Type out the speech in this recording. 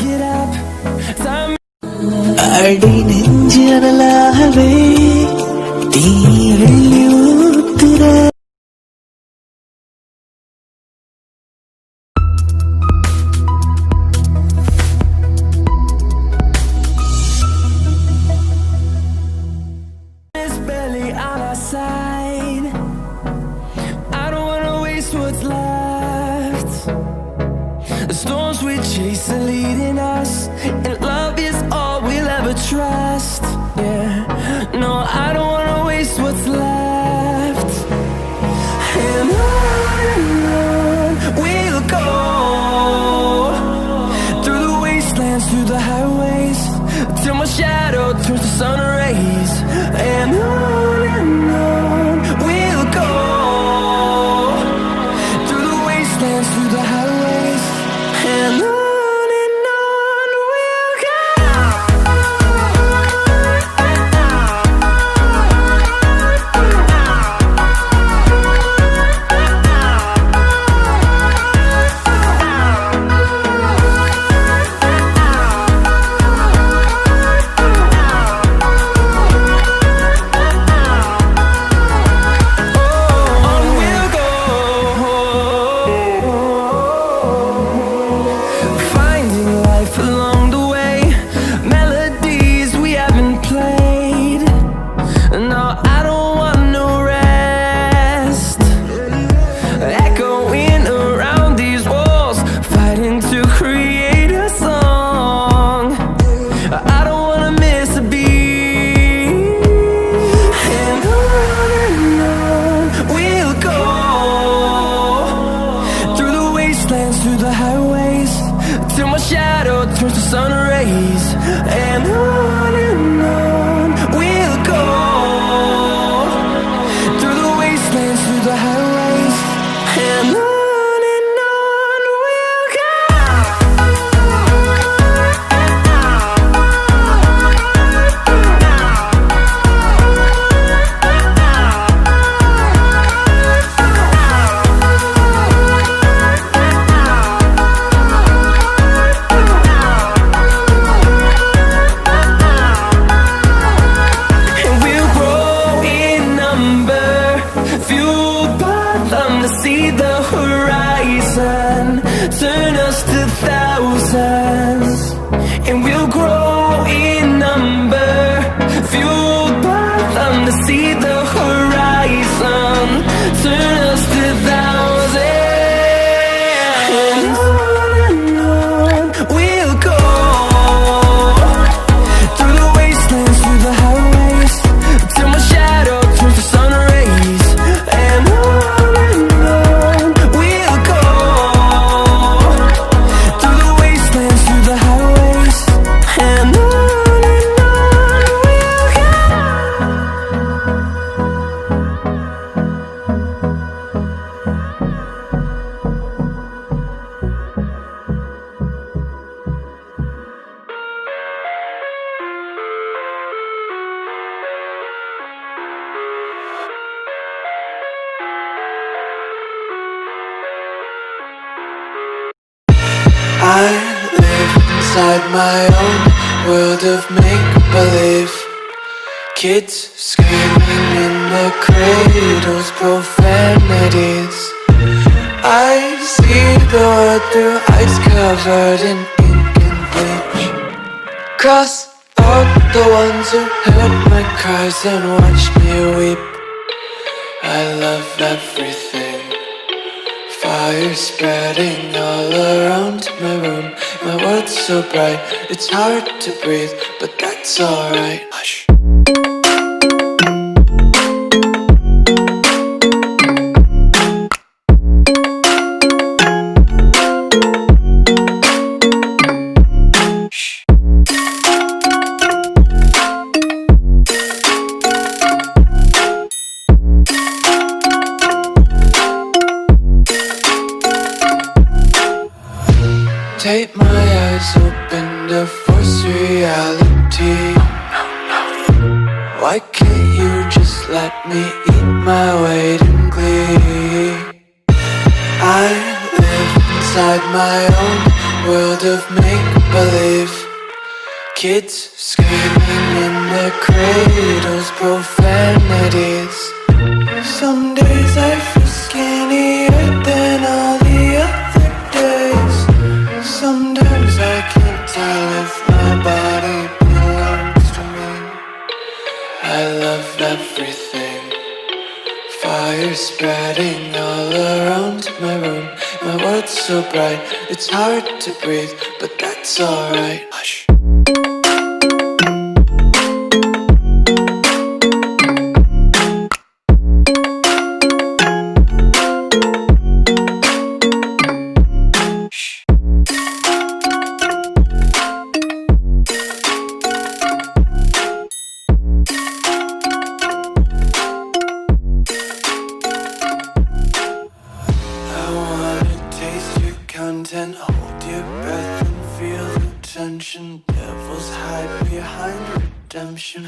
get up. Time அடி நெஞ்சனலாகவே தீயூத்துற is barely on our side. I don't wanna waste what's left. The storms we chase are leading us, and love is all we'll ever trust. Yeah, no, I don't wanna waste what's left. And on we'll go, through the wastelands, through the highways, till my shadow turns to sun rays. And on we'll go, through the wastelands, through the highways, and on we'll go. On we'll go, finding life along the way, melodies we haven't played. No, I don't want no rest, echoing around these walls, fighting to create a song. I don't wanna miss a beat. And on we'll go, through the wastelands, through the highways, till my shadow turns to sun rays. And on we'll go, through the wastelands, through the highways, and on we'll go. And we'll grow in number, fueled by them to see the horizon, turn us to thousands. And we'll grow in number, fueled by them to see the horizon, turn us to thousands. And on we'll go, through the wastelands, through the highways, till my shadow turns to sun rays. And on we'll go, through the wastelands, through the highways, and on we'll go. I live inside my own world of make-believe. Kids screaming in the cradles, profanities. I see the world through eyes covered in ink and bleach. Cross out the ones who heard my cries and watched me weep. I love everything. Fire spreading all around my room. My world's so bright, it's hard to breathe, but that's alright. Hush. Tape my eyes open to force reality. Why can't you just let me eat my weight in glee? I live inside my own world of make believe. Kids screaming in their cradles, profanities. Some days I feel skinnier than all the other days. Sometimes I can't tell if my body belongs to me. I love everything. Fire spreading all around my room. My world's so bright, it's hard to breathe, but that's alright. Hush. Content, hold your breath and feel the tension. Devils hide behind redemption.